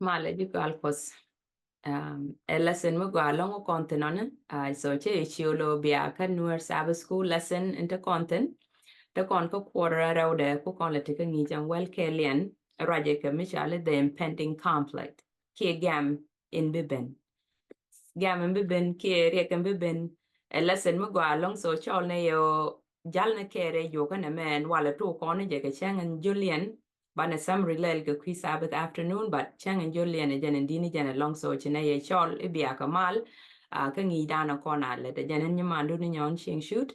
Male di qualcosa. E lesson mo gwalong content on so che chiolo bia kan nuer Sabbath school lesson into content the con ko quarter ra de ko kon le tika ngi jang well kelien raje ke michale the impending conflict ki gam in biben gam in biben ki re kan biben e lesson mo gwalong so chol ne yo jal ne kere yo kan men wala to kon je ke changen Julian bana summary lel ga quiz Sabbath afternoon but chang and Julian and jen dini jen long so chine ye chol ibia kamal ka ngi dana kona le de jen ni mandu ni nyon ching shoot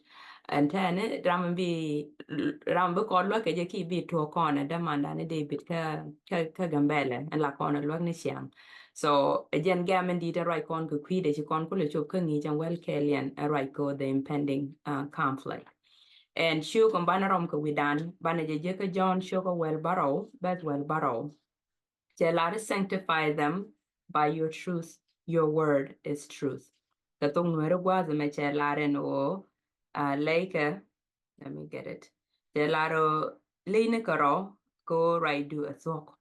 and then ram bi ko lo ke je ki bi to kona da manda ne David ka gambele and la kona lo ni siang so jen gamen di da right kon ko kwi de chi kon ko le chop ka ngi jang well kelian a right go the impending conflict and shu kon bana rom ko widan bana je ka John shu ko well barrow but well barrow je la to sanctify them by your truth your word is truth ka tong nuero gwa ze me che la ren o like let me get it je la ro leine karo ko right do a talk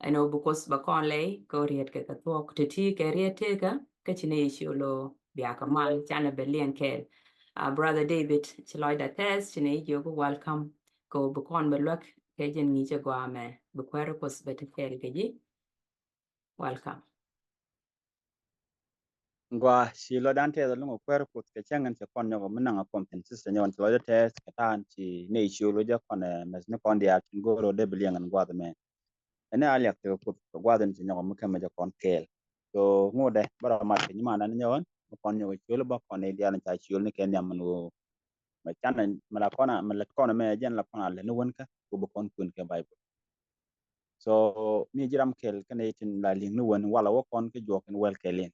I know because ba kon lay ko riet ke ka talk te ti ke riet te ka chine shi lo bia ka mal chana belien ke brother David chiloy da test chine yo go welcome ko bu kon be lok ke jen ni che gwa me bu kwero ko sbete ke ji welcome Gwa si lo dan te lo kwer put ke changan se kon yo mena nga competencies se nyon lo te katan ci ne shi lo ja kon mes ne kon dia tin go ro de bilian gwa de me ene ali ak te put gwa den ci nyon mu kama ja kon kel so ngode bara ma ke nyima nan nyon kon yo ci lo ba kon ne dia na ta ci ne ken yam no ma chan ma la kona ma la kona me jen la kona le no won ka ko ba kon kun ke bible so mi jiram kel kane tin la ling no won wala wo kon ke jo ken wel kelen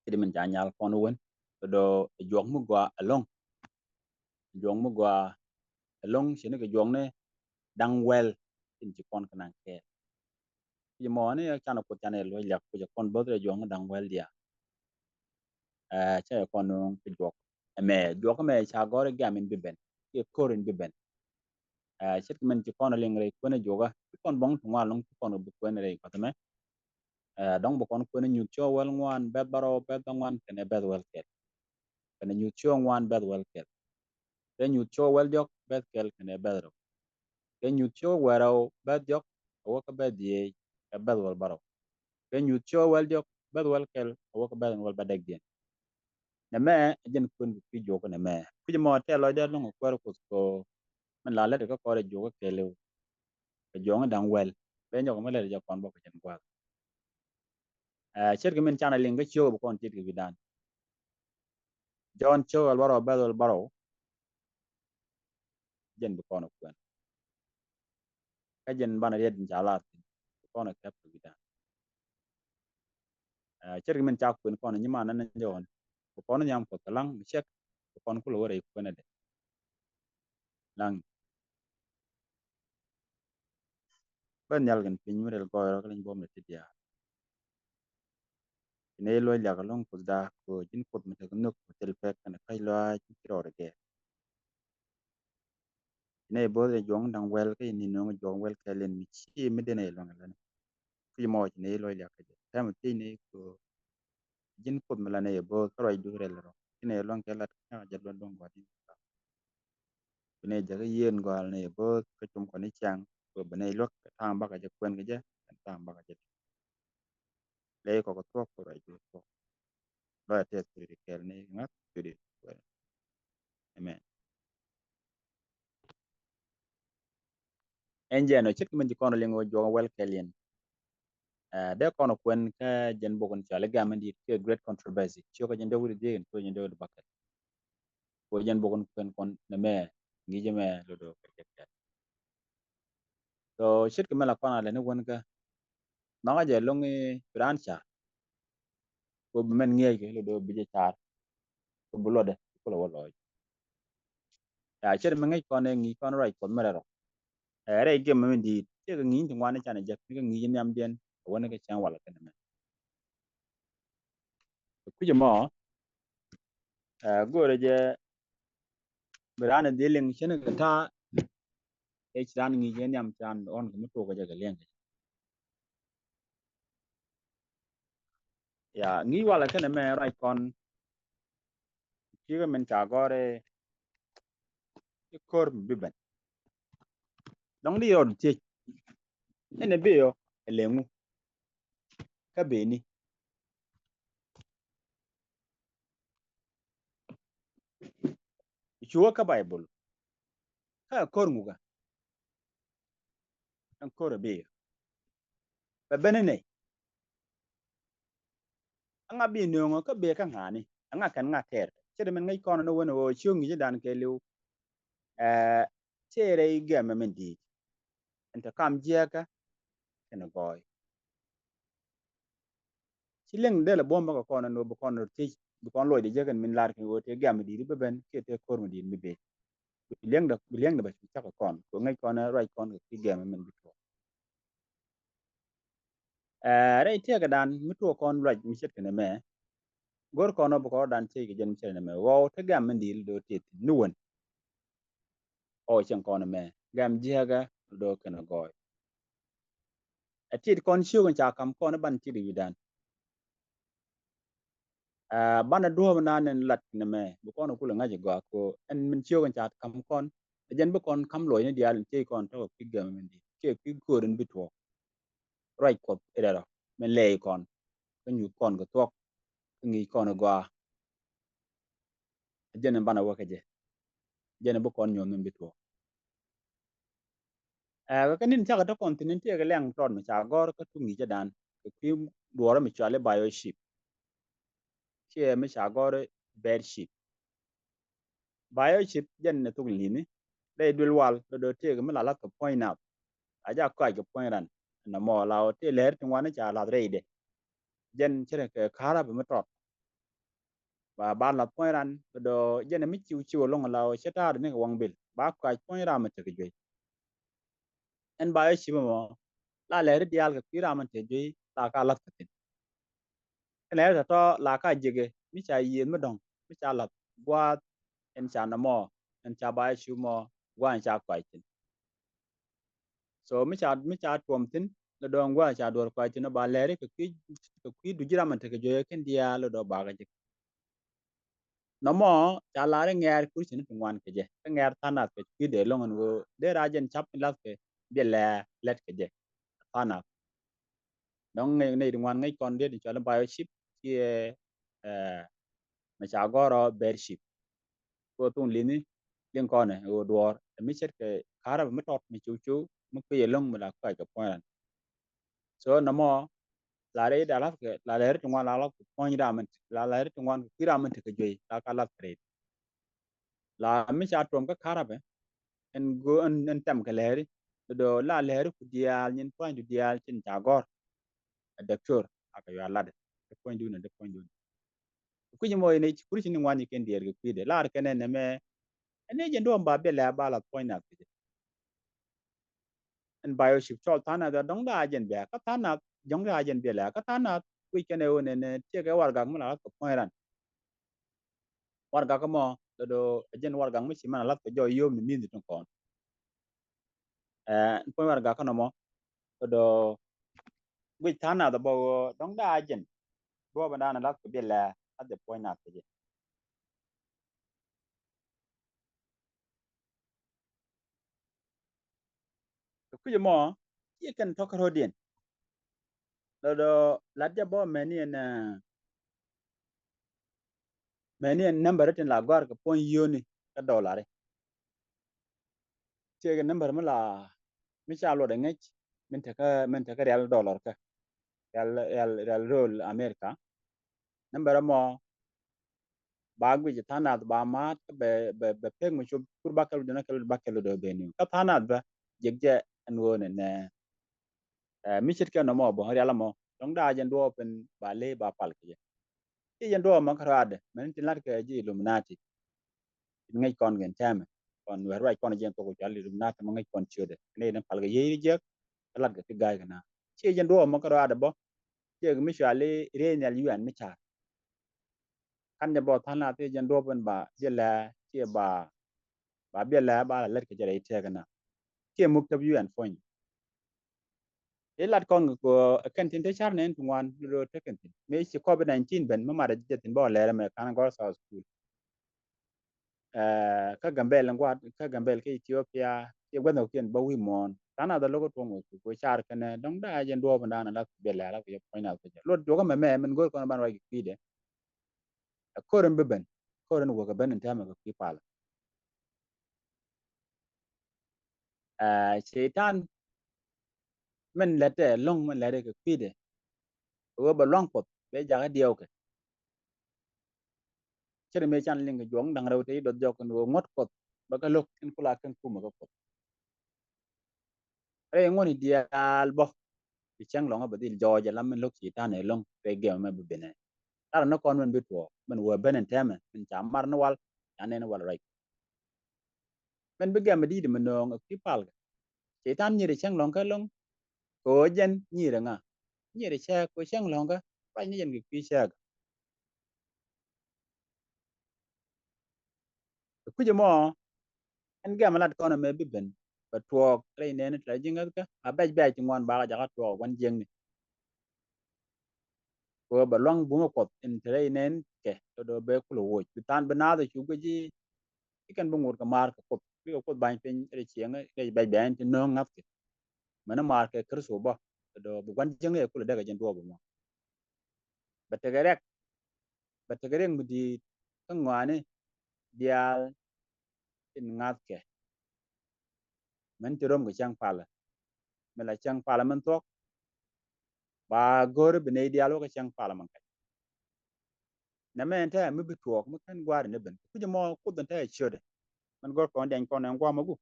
jadi men janyal kono wen do jong mu gwa along sine ke jong ne dang wel in ci kon kana ke yi mo ne kana ko tane lo ya ko kon bo de jong dang wel dia che kon ke jok me cha gore gamin biben ke korin biben chet men ci kon lengre ko ne joga kon bong tuma long kon bu ko ne re ko tame dong bu kon ko ne nyu cho wel ngwan be baro be ngwan kene be wel ke kene nyu cho ngwan be wel ke then you cho well jok bet kel kene bedro then you cho wero bet jok wo ka bet ye ka bet wal baro then you cho well jok bet well kel wo ka bet wal badek den na me jen kun fi jok na me fi mo te lo de no ko ko man la le ko re jok ke le ke jong dang well be nyok me le ja kon bo ko jen kwa cher ke men chana linga cho bo kon tit ke bidan John cho wal baro bet wal baro jen bo kon ko ka jen bana red jalat kon ka ke bidan cer men cha kun kon nyima nan jon ko kon nyam ko talang mi chek ko kon ku lo re ko ne de lang ban yal gan pin mi rel ko ro kan bom ne tidia ne lo ya ga long ko da ko jin ko mi te no ko tel pe kan kai lo ci ro re ge ne bo de jong dang wel ke ni no jong wel ke len mi chi mi de ne lo ngala fi mo ne lo ya ka de tam ti ne ko jin ko mi la ne bo ko ro du rel ro ne lo ke lat ka ja lo dong wa di ne ja ga yen go al ne bo ko tum ko ni chang ko bene lo tang ba ka ja kwen ga ja tang ba ka ja le ko to ko ra ju ko ba te ti kel ne ngat ti di amen enje no chit men ji kono lingo jo wel kelien de kono kwen ka jen bogon chale ga men di ke great controversy choko jen de wuri de to jen de bakal ko jen bogon kwen kon ne me ngi je me lo do ke ke so chit ke mala kono le ne won ka ma ga je longi francha ko men ngi ke lo do bi je tar ko bu lo de ko lo lo chit men ngi kono ngi kono right ko mera re ge men di ke ngi ti ngwane chane je ke ngi nyam den wona ke chan wala ke ne ku je mo gore je berana dealing chene ta e chan ngi je nyam chan on ko to ko je ga len ya ngi wala kana me right kon kiga men cha gore kor biban dong di yon ti ene be yo elengu ka be ni chuwa ka bible ka kor muga an kor be ba benene anga bi no ka be ka ngani anga kan nga ter chere men ngai kon no wono wo chungi dan ke lu chere ga men di enta kam jeka kana goy chileng de la bomba ko kono no bu kono ti bu kon lo di jegan min lar ke wo te ga me di be ben ke te kor me di mi be bileng da ba ta ko kon ko ngai kon right kon ki ga men bi to re te ga dan mi to kon right mi chet kana me gor kono bu ko dan te ga jen chere me wo te ga men di do te nuwon o chen kono me gam jega do kana goy atit kon shugon cha kam kon ban ti di dan bana do na nen lat ne me bu kon kula ngaji go ko en min shugon cha kam kon jen bu kon kam lo ne dial ti kon to ki gam men di ke ki goren bi to right ko era men le kon ko nyu kon go to ngi kon go jen bana wo ke je jen bu kon nyu men bi to ko nin cha ga kon tin ti ga leng ton ma cha gor ko tu ngi je dan ki duoro mi chale bioship che mi cha gor bedship biochip jen ne tung lini dai dul wal do te ga mala la ko point out aja ko ga point ran na mo la o te ler tun wana cha la reide jen chere ke khara be metot ba ba la point ran do jen mi chiu chiu long la o cheta ne wang bil ba ko point ran ma te ge en biochip mo la ler dial ga pira man te ge ta ka la tin ler to la ka jege mi cha yi me dong mi cha la gwa en cha na mo en cha biochip mo gwa en cha ko so mi cha tuom tin lo do ngwa cha dor kwa tin ba lere ko ki du jira man te ke joye ken dia lo do ba ga jik no mo cha la re nger ku sin tungwan ke je nger tana ke ki de lo ngon wo de ra jen chap la ke de le let ke je tana dong ngai nei tungwan ngai kon de cha la biochip ki ma cha goro bearship ko tung lini len kon e o dor mi chet ke kara mi tot mi chu chu mi ke long mi la ka ke point so no mo la re da la ke la re tungwan la la point da man la re tungwan ki ra man te ke je la ka la tre la mi cha tom ka kara be en go en tem ke le do la le ku dial nyin point du dial chin cha gor doctor aka yo la de point du ne de point du ku ni mo ne ku ni wani ken dier ke de la ke ne me ene je ndo ba be la ba la point na ke en bioship chol thana da dong da jen be ka thana jong da jen be la ka thana ku ke ne one ne che ke war ga mu la ko point ran war ga ko mo do jen war ga mu chi mana la ko jo yom ni min ton kon point war ga ko no mo do ku thana da bo dong da jen bo ba da na la ko be la at the point na ke ku je mo ye kan to ko dien do la ja bo me ni na me ni number tin la gwar ko point yoni ka dollar che ga number ma la mi cha lo de ngech men te ka real dollar ka real roll america number mo ba gwi je tana ba ma be peg mu chub kur ba kalu dana kalu ba kalu do be ni ka tana ba je je an wo ne mi chit ka no mo bo real mo dong da jen do pen ba le ba pal ke je jen do ma karade men tin lat ke ji illuminati ngai kon gen tame kon wer right kon jen to ko jali illuminati mo ngai kon chode ne ne pal ge ye je lat ke ga na che jen do ma karade bo je mi shale re ne yuan mi cha kan je bo thana te jen do pen ba je la che ba be la ba la ke jere te kana ke muk tab yuan fon lat kon ko kan tin te char nen tungwan ro te kan tin me chi covid 19 ben ma da jetin bo le me kan go sa school ka gambel ngwa ka gambel ke Ethiopia ye gwada kien ba wi mon tana da logo to mo ko char kan dong da jen do ban na la be la ko ye point out lo do ko me men go ko ban wa ki de ko ren be ben ko ren wo ga ben ta me ko ki pal shaitan men lete long men lete ko ki de wo ba long pot be ja ga dio ke chere me chan ling jong dang raw te do jok no ngot pot ba ka lok en kula kan kuma ko pot re ngoni dial bo bi chang long ba dil joja lam men lok si ta ne long re ge me be bene tar no kon men bitwo men wo benen teme men cham mar no wal ane no wal right men be gam di de men no ki pal si tan ni re chang long ka long ko jen ni re nga ni re cha ko chang long ka pa ni jen ki cha ku je mo en gam lat kon me be ben ba tuok re ne ne tra jinga ka a ba ba ti ngwan ba ja ka tuok wan jeng ni ko ba long bu ko en tre nen ke to do be ku lo wo ti tan ba na da chu ko ji kan bu ngur ka mar ka ko ban pen re chieng re ba ba ti no ngap ke mana mar ke kر so ba do bu wan jeng e ku lo daga jen do bu mo ba te gere mu di ka ngwane dial tin ngap ke men ti rom ga chang pala me la chang pala man tok ba gor be ne dial ga chang pala man na men ta mi bituok mi kan gwar ne ben ku mo ku den ta chode man gor ko den ko na ngwa magu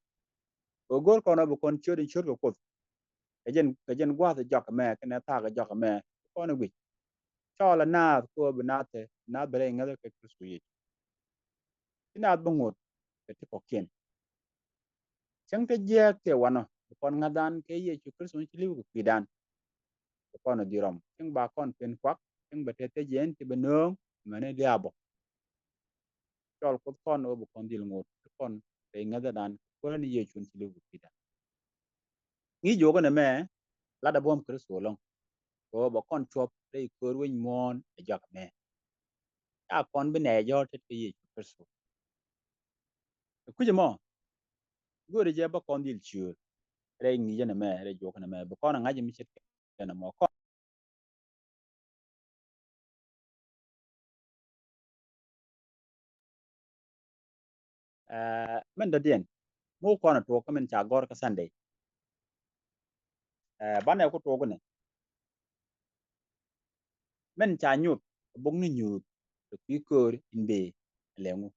o gor ko na bu kon chode chode ko ka jen gwa ta jok me ka na ta ga jok me ko na wi cho la na ko bu na te na bere ngada ka ku su yi ina bu ngot ka ti ko ken chang ta je te wano kon ngadan ke ye chu ku su chi liu ku pidan ko na dirom chang ba kon pen kwak chang ba te jen ti be no mane diabo chol ko kon o bu kon dil ngot kon te ngada dan ko ni ye chun chi liu ku pidan ngi jogo na me la da bom kir so long ko ba kon chop dei ko wen mon e jak me ta kon be ne yo te yi kir so ku je mo go de je ba kon dil chur re ngi je na me re jogo na me ba kon nga je mi chet na mo ko men da den mo ko na to ko men cha gor ka sande ba ne ko to ko ne men cha nyut bong ni nyut to ki ko inde lengu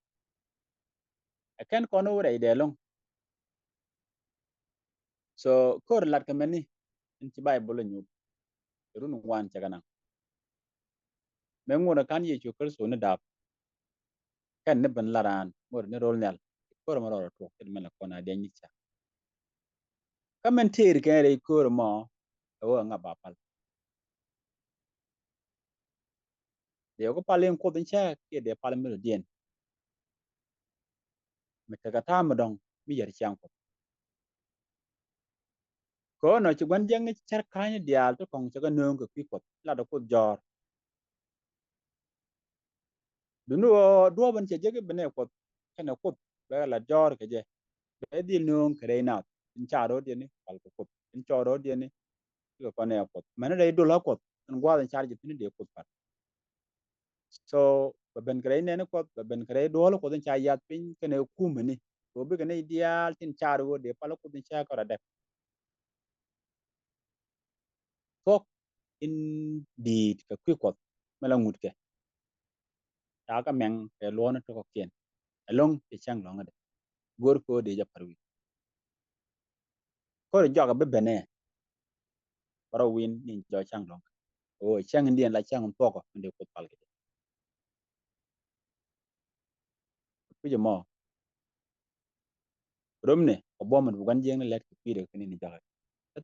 ken ko no re de long so ko lat ka men ni in ci bible nyut runu wan cha kana men ngona kan ye chu kir so ne da kan ne ban laran mor ne rol nyal ko ma ro to ke men ko na de ni cha ka men ter ke re ko mo o nga ba pal de ko palen ko den cha ke de pal mi den me ka ta ma dong mi yer chang ko no ci gwan jeng char ka ni dial to kong cha ga nong ko pi ko la do ko jor du no do ban che je ke bene ko kana ko ba la jor ke je be di nong kre na in cha ro de ni pal ko in cho ro de ni ko ne ko man re do la ko an gwa den char je ni de ko pa so ba ben kre ne ko ba ben kre do lo ko den cha ya pin ke ne ku me ni ko be ke ne dial tin cha ro de pal ko den cha ko ra de ko in di ka ku ko mala ngut ke ta ka men ke lo na to ko ken along ti chang long de gor ko de ja parwi ko joga be bene baro win ni jo chang long o chang ndien la chang to ko de ko pal ke ku je mo romne o bo man bugan jeng let ko pide ko ni jaga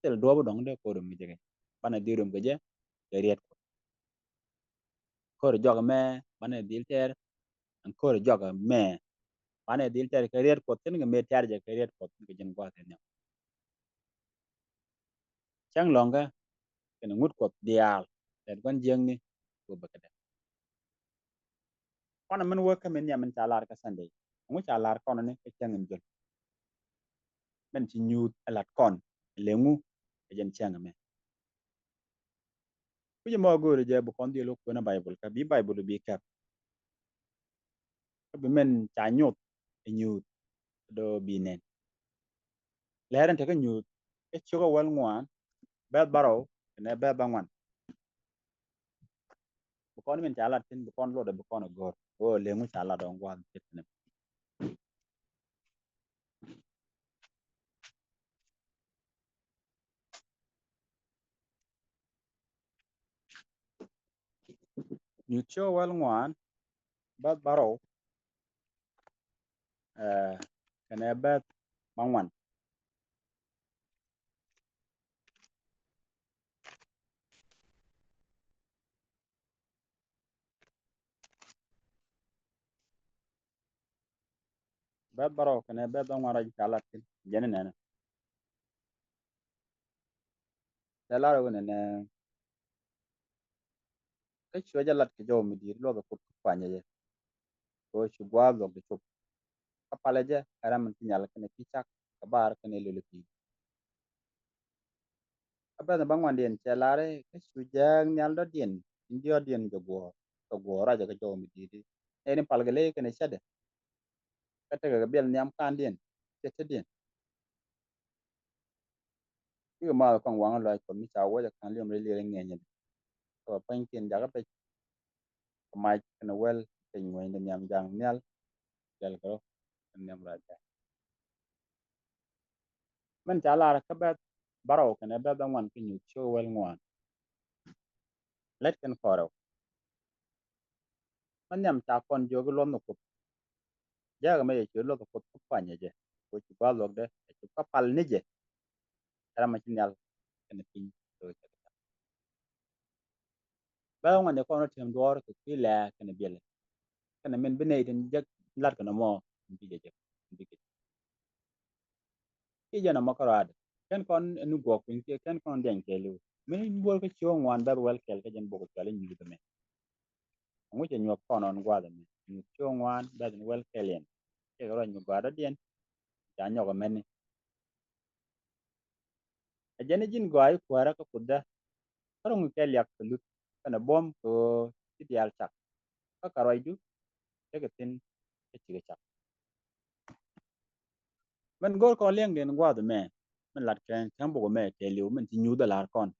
tel do bo dong de ko rom mi jege bana di rom ge je riet ko joga me bana dil ter an ko joga me bana dil ter ke riet ko tin ge me ter je ke riet ko ge jen ko te ne chang long ga cái nó ngút cột dial để quan giang ni của bậc đó con mình work mình nhà mình trả lại cái Sunday muốn trả lại con này cái chân mình dùng mình chỉ nhiều là con lengu cái chân chân mình bây giờ mà gọi rồi con đi lúc quên Bible cái Bible bị kẹp cái mình trả nhột nhiều đồ bị nè lẽ ra thì cái nhiều cái chỗ cái quan ngoan bad barrow cái bad bang ngoan con mình trả lại tin con lo được con ở gor lengu trả lại đồng quan chết này nhiều chỗ quan ngoan bad barrow cái bad bang ngoan bad barrow cái bad bang ngoan ra trả lại tin jadi nè trả lại rồi nè cái chỗ jalat cái chỗ mình đi lo được cục quan vậy rồi chú gua lo được chụp kapal aja karena mentinggal kena kicak kabar kena lulupi apa na bangwan dien celare ke sujang nyal do dien indio dien go go raja ke jo mi di eni palgale kena sade kata ga bel nyam kan dien tete dien ki ma ko wang lo ko mi cha wo ja kan liom le le ngenye to pen kin jaga pe mai kena wel pe ngwen de nyam jang nyal del ko nyam raja men chala ka ba baro kena ba bangwan ki nyu cho wel ngwan let ken foro man nyam ta kon jogo lom no ko jaga me ye lo ko panye je ko ci ba lok de ci papal ni je era ma ci nyal ken pin to ba ngone ko no tem dor ko ki la ken bele ken men bene den jag lat ko mo bi je bi ki jana makarade ken kon nu go pin ke ken kon den ke lu min bol ko ci ngwan ba wel kel ke jen bogo tale ni de me ngu je nyop kon on gwa de me ni ci ngwan ba den wel kelen ke ro nyu gwa da den ja nyogo men a jene jin go ay kwara ko kudda karong kel yak lut kana bom ko ti dial chak ka karoy du te ke tin ke ti chak men gor ko leng den gwa de me men lat ken chang bo me te liu men ti nyu da lar kon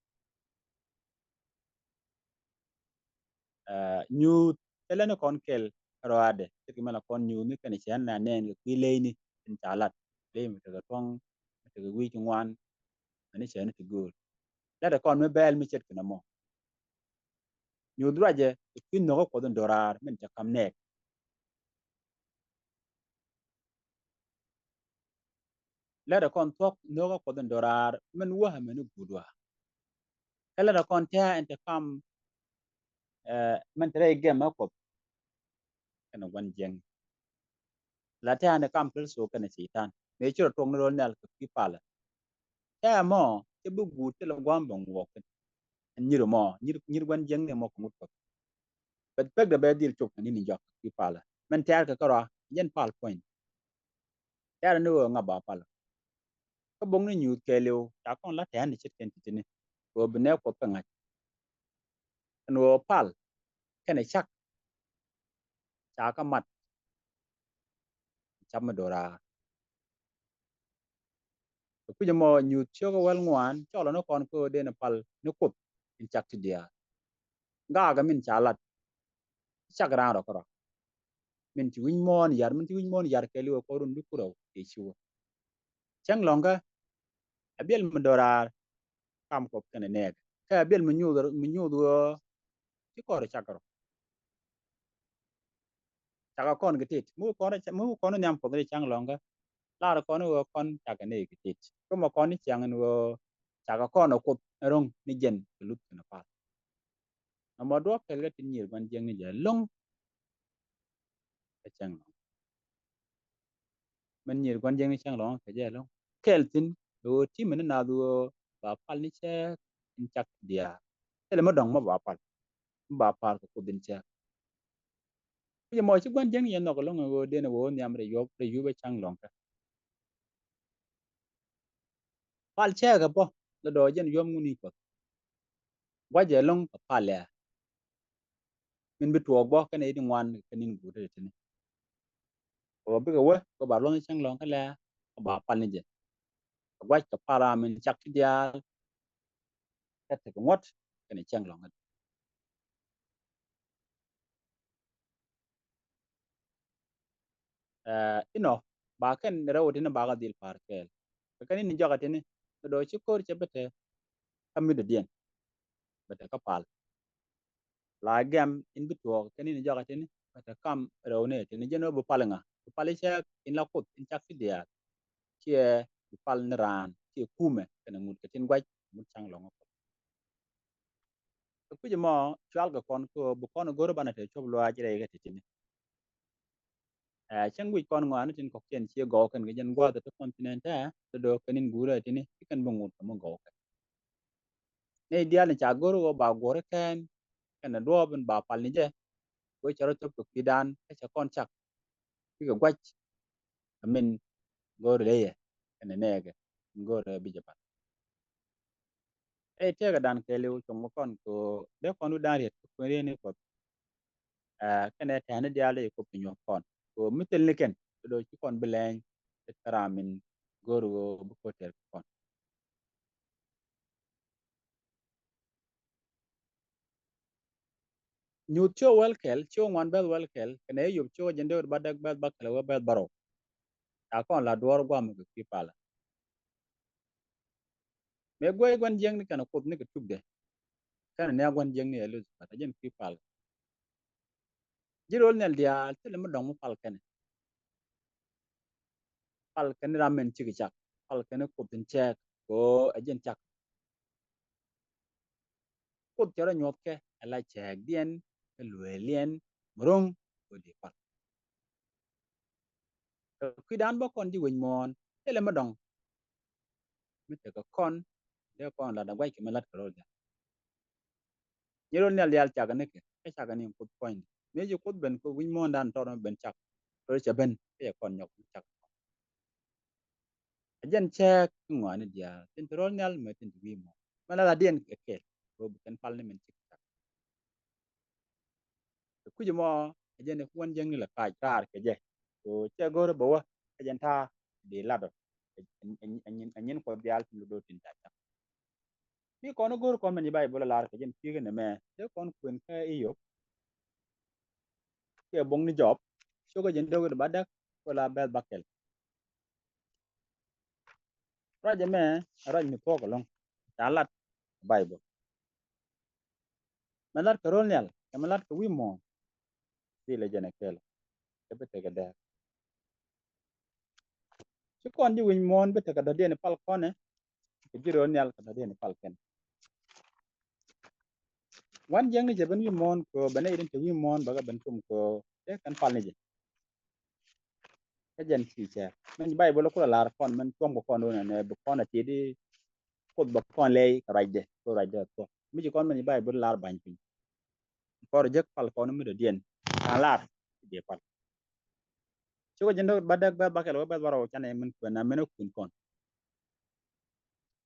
nyu telene kon kel roade te ki mala kon nyu ni kan chen na nen ki le ni tin chalat le mi te ga tong te ga wi ngwan ani chen ti gor da kon me bel mi chet kana mo nyu draje ki no ko don dorar men ta kam nek la kon tok no ko don dorar men wa men gudwa kala kon ta ente kam men tere gem ko kana wan jeng la ta ne kam pel so kana sitan me chiro tong no nal ko ki pala ta mo te bu gu te lo gwam bong wo nyiro mo nyir wan jeng ne mo ko mut ko bet pek de be dil chok ni jok ki pala men ta ka ra yen pal point ta no nga ba pala ko bong ni nyu ke lew ta kon la ta ni chit ken titini ko bne ko panga no pal kana chak ta ka mat cham dora ku mo nyu cho ko wel ngwan cho lo no kon ko de na pal no ko in chak ti dia ga min chalat chak ra ro ko min ti win mon yar min ti win mon yar ke lew ko run du ko e chu chang longa abel mo dora kam ko kana ne ka abel mo nyu do ti ko ro chak ro chaka kon ke tit mu kon nyam ko de chang longa la kon wo kon chaka ne ke tit ko mo kon ni chang wo chaka kon ko rong ni jen lut na pa na mo do ke le tin yir ban jeng ni je long ke chang long man yir ban jeng ni chang long ke je long kel tin do ti men na do ba pal ni che in chak dia ele ma dong ma ba pal ko din cha ye mo chi gwan jeng ye no ko lo ngo de no wo nyam re yu be chang long ka pal cha ga bo lo do jen yom nguni ko wa je long ka pal ya min bi tuo bo ka ne di ngwan ka nin gu de tin ko bi ga we ko ba lo chang long ka la ba pal ni je wa ka para min chak dia ka te ko ngot ka ne chang long ino ba ken re wo tin ba ga dil par kel ka ni joga tin do chi kor che bete kam mi de dien bete ka pal la gam in bi tuo ka ni joga tin bete kam re ne tin je no bu pal nga bu pal che in la kut in chak dia che bu pal ne ran che kume kana ngut ka tin gwaj mut chang long ko ku je mo chwal ga kon ko bu kon goro bana te chob lo ajire ga tin chen wi kon ngwan tin ko ken che go kan ga jen go da continent to do kanin gura tin kan bungut mo go ne dia ni cha goro go ba gore ken kana do ben ba pal ni je ko charo to ko kidan ka cha kon chak ki ga gwaj min gore le ye kana ne ga gore bi je pa te ga dan ke le to mo kon ko de kon du dan re ko re ne ko kana ta ne dia le ko pinyo kon ko mitel ni ken do ci kon bilen taramin goro go bu ko ter kon nyu cho wel kel cho wan bel wel kel kana yub cho jende badak bel bakala wa bel baro ta kon la dor gwam ko ki pala me goy gon jeng ni kana kop ni ko tubde kana ne gon jeng ni elu pata jen ki pala jirol nel dia tele mo dong mo pal ken ramen chi chak pal ken ko tin chek ko ajen chak ko jara nyot ke ala chek dien luelien mrong ko di pal ki dan bo kon di wen mon tele mo dong mi te ko kon de kon la da gwai ke melat ko da jirol nel dia chak ne ke chak ni ko point me ji ko ben ko wen mon dan to ben chak ko che ben ke kon nyok chak ajen chek ngwan dia tin rol nel me tin wi mo mana la dien ke ko ben pal ni men chik ku ji mo ajen ko wan jeng ni la ka tar ke je ko che gor bo wa ajen ta de la do anyin ko bial tin do tin ta mi ko no gor ko men bai bola lar ke jen ti ne me de kon kun ka iyo ke bong ni job so ko jen do ba dak ko la bel bakel ra je me ra ni ko ko long ta lat bai bo malar ko rol nyal ke malar ko wi mo ti le jen kel ke be te ga de su kon ji wi mon be te ga de ne pal ko ne ke ji rol nyal ka de ne pal ken wan jeng ni je ben wi mon ko bane irin te wi mon ba ga ben tum ko te kan pal ni je ke jen ti che men bai bo ko la kon men tum ko kon ne bu kon ti di ko ba kon le ka rajde ko rajde to mi ji kon men bai bo lar ban pin ko rejek pal kon mi de dien kan lar de pal so jendo badak ba bakel ba baro chane men ko na men kun kon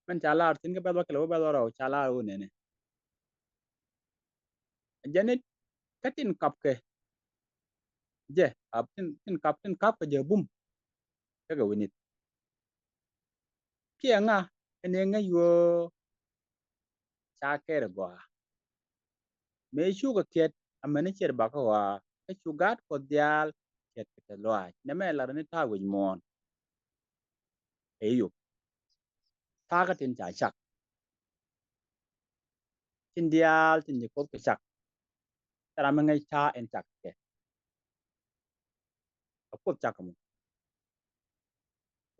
men chala tin ke ba bakel ba baro chala o ne ne janet katin kap ke je ap tin kap ke je bum ke ga winit pia nga ene nga yo cha ke re go me chu ga ket amene cher ba ko wa ke chu gat ko dial ket ke lo ne me la ne ta wi mon e yo ta ka tin cha chak tin dial tin ni ko ke chak tara me ngai cha en chak ke ko chak mo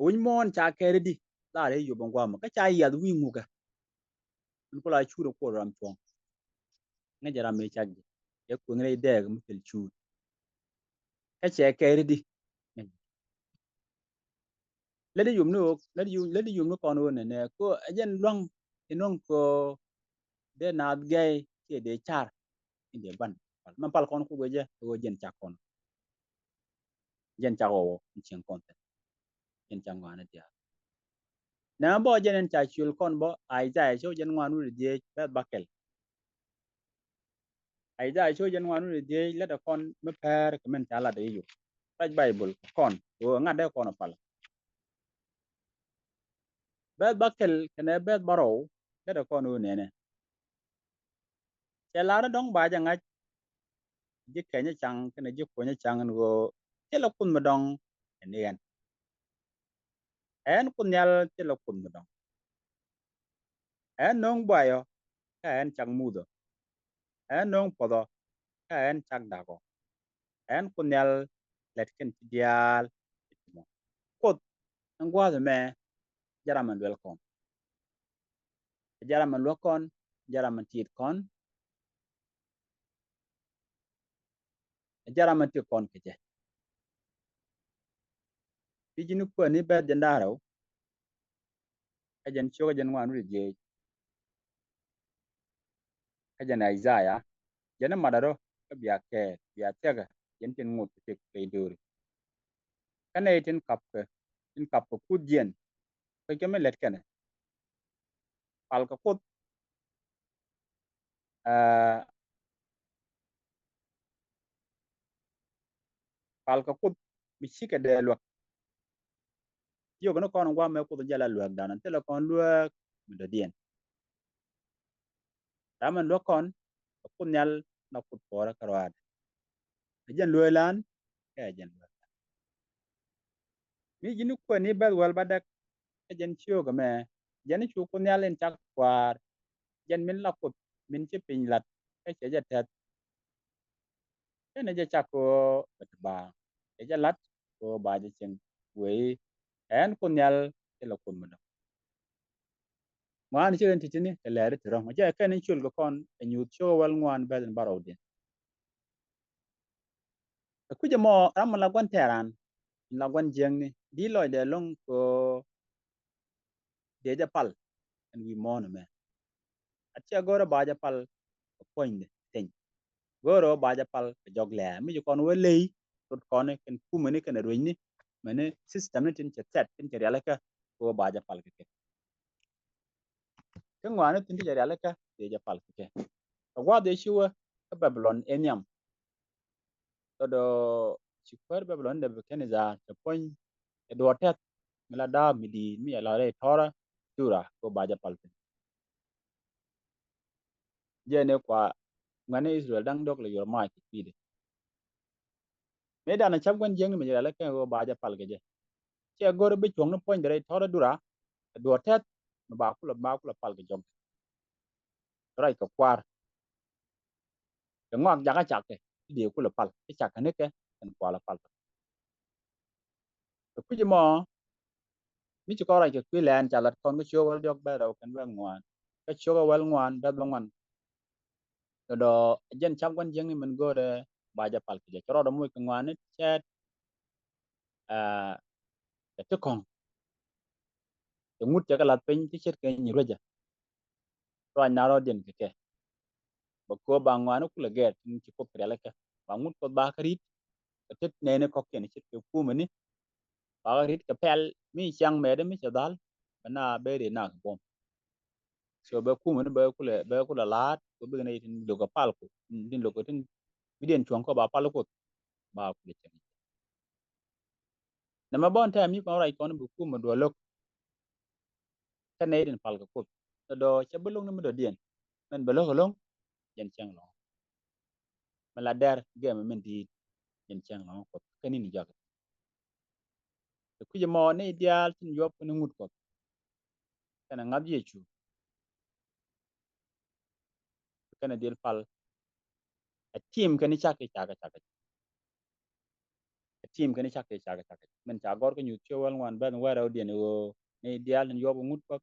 wi mon cha ke re di la re yo bon gwa ma ka cha ya wi mu ga ko la chu ro ko ram chong nga jara me chak ye ko ngai de ga mu tel chu ka che ke re di le di yum no le di yum no ko no ne ne ko ajen long inong ko de na gay ke de char inde ban man pal kon ku goje go jen chakon jen chago chen kon jen changwana dia na bo jen cha chul kon bo ai ja cho jen ngwan de be bakel ai ja cho jen ngwan de le da kon me per kemen chala de yu raj bible kon go ngade kon pal be bakel kene be baro le da kon ne ne chala dong ba ja ngaj ji kenya chang kene ji ko nya chang go chela kun madong en kun nyal chela kun madong en nong bayo ka en chang mudo en nong podo ka en chang dago en kun nyal letken dial kot ngwa de me jaraman welcome jaraman lokon jaraman tit kon jaraman tit kon keje bijinu ko ni be jandaro ajen choga jen wan ri je ajen Isaiah jana madaro ka biya tega jen tin ngut te ke dur kana tin kap ko kudien ko ke me letken pal ko kut pal ko kut bichike de lo yo kono kon ngwa me ko jala lo danan te lo kon lo do dien ramen lo kon ko nyal na kut pora karwad jen lo lan ka jen mi jinu ko ni bel wal badak jen chiyo ga me jen chu ko nyal en chak kwar jen min la kut min che pin lat ka che ja tet ene ja chak ko ba e ja lat ko ba ja chen we en ko nyal te lo kun mo ngwan chi ren titini e lere tiro ma ja ka nen chul go kon e nyu cho wal ngwan belen baro din ku je mo ram la gon teran la gon jeng ni di lo de long ko de ja pal en wi mo no me atia goro ba ja pal ko poinde ten goro ba ja pal ko jogle mi ju kon we lei tot kon ken ku mene ken ro ni mene system ni tin che set tin che ala ka ko ba ja pal ke ngwan tin che ala ka de ja pal ke wa de shiwa babylon enyam todo chikwar babylon de keneza te pon e do tet mila da midi mi ala re tora tura ko baja palpe je ne kwa ngane Israel dang dok le yor ma ki pide me da na chapwan jeng mi ala ke ko baja palge je che gor be chong no pon de tora dura do tet ba kula palge jom rai ko kwar ke ngak jaga chake di kula pal ke chakane ke en kwala pal ku je mo mi ko ra ke kwilen chalat kon ko cho wal jok ba ro kan ba ngwan ka cho wal ngwan da ngwan do jen cham gon jeng ni man gore baja pal ke choro do muy ngwan chet te kon te ngut te kala pen ti chet ke ni roja to na ro den ke ba ko ba ngwan ku le get ni ci ko prele ke ba ngut ko ba krit te ne ne ko ke ni chet ke ku mani ba krit ke pel mi chang me de mi che dal na be de na bom so ba ku mani ba ku la lat ko be ne tin do ko pal ko din lo ko tin bi den chon ko ba pal ko ba ku le chen na ma bon ta mi ko rai kon bu ku mo do lok ka ne den pal ko do che bulung ni mo do dien men ba lo long yen chang lo ma la der ge men di yen chang lo ko ka ni ni jak ku je mo ne ideal tin yop ni ngut ko kana ngab ye chu kana del pal a team kan chak ke chak a team kan chak ke chak men cha gor ko nyu che wal wan ban wa ra dien o ne ideal ni yop ngut ko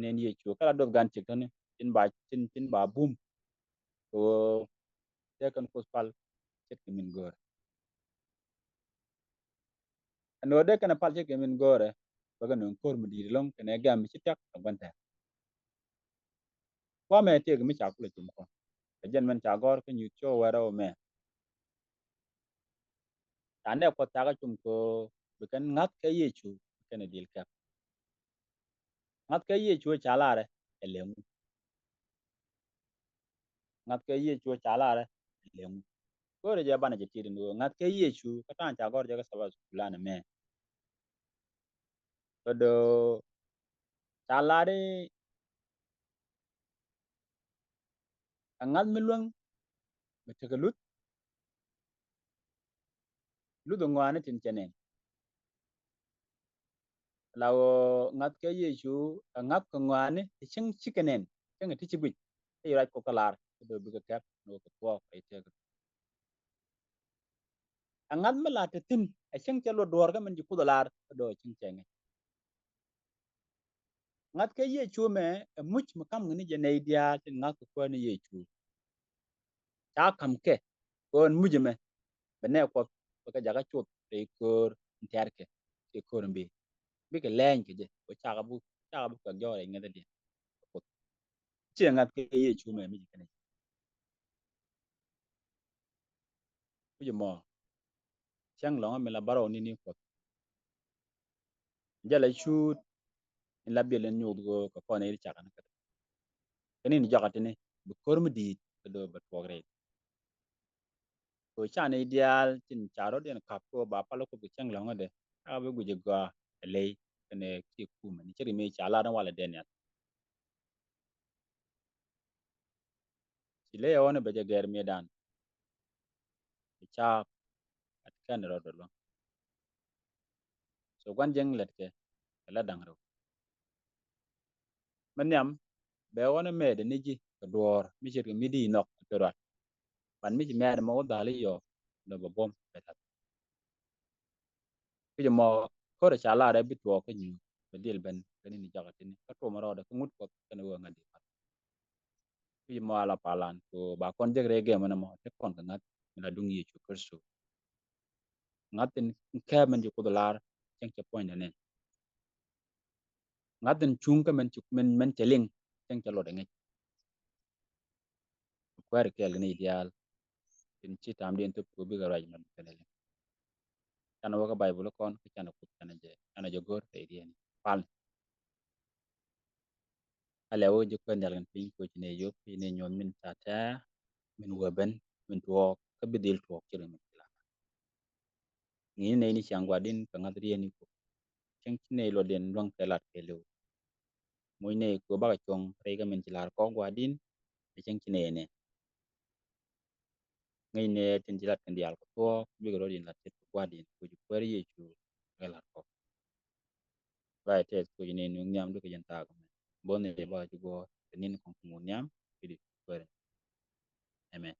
ne ni ye chu kala do gan chik tan tin ba bum ko te kan ko pal chet ke min gor no de kana pal chet ke min gore ba ga non kor mu di long kana ga mi chitak ban ta kwa me te mi cha kula chum ko jen men cha gor ke nyu cho wa ro me ta ne ko ta ga chum ko be kan ngat ke ye chu ke ne dil ka ngat ke ye chu cha la re ele mu ngat ke ye chu cha la re ele mu ko re ja bana je ti ndo ngat ke ye chu ka ta cha gor ja ka sa ba kula na me to do cha la re ngat mi luang me te ga lut do ngwa ne tin chenen law ngat ke ye chu ngat ko ngwa ne ching chikenen ching ti chi bi ai ra ko kalar do bi ka kap no ko to ai te angat ma la te tin a ching che lo dor ga man ji ku dolar do ching chenge ngat ke ye chu me much ma kam ni je ne dia tin ngat ko ni ye chu ta kam ke kon muje me be ne ko ka jaga chu te kor inter ke te kor mbi bi ke len ke je ko cha ga bu ka jo re ngada dia ko che ngat ke ye chu me mi ke ne ku je mo chang lo me la baro ni ko jala chu in la bi len nyu go ko ne ri cha kan ka ni jaga te ne bu kor mi di do ba to re ko cha ne ideal tin charo den kap ko ba palo ko bi chang lo ngade a be guje ga le ne ki ku man chiri me cha la wala den ya ci le wona be je ger me dan cha at kan ro do lo so gwan jeng let ke la dang ro man yam be wona me de ni ji ko dor mi chiri mi di nok to ra pan mi ji me mo da le yo do bo bom be ta ki mo ko ra cha la re bi to ko nyu be dil ben ni jaga tin ka to ma ro da ko ngut ko kan wo ngadi pi mo ala palan ko ba kon jeg rege mana mo te kon ngat na dung yi chu kursu ngatin ke men ju kudular cheng che point ne ngatin chung ka men chu men teling cheng che lo de ngi kwar ke le ni ideal tin chi tam den to ko bi ga raj man ke le kana wa ka bible kon ka kana ku kana je gor te idien pal ale wo ju ko ndalen pin ko ne yo ne nyon min ta ta min wo ben min to ka bi dil to ke le min la ni ne ni changwa din ka ngadri ni ko cheng ne lo den long te lat ke le muy ne ko ba chong re ga men tilar ko gwa din e chen kine ne ngai ne tin tilat kan dial ko to bi go din la tet gwa din ko ju kwari ye chu ga la ko ba te ko ne nu nyam do ko yen ta ko bon ne ba ju go nin ko mu nyam bi di kwari amen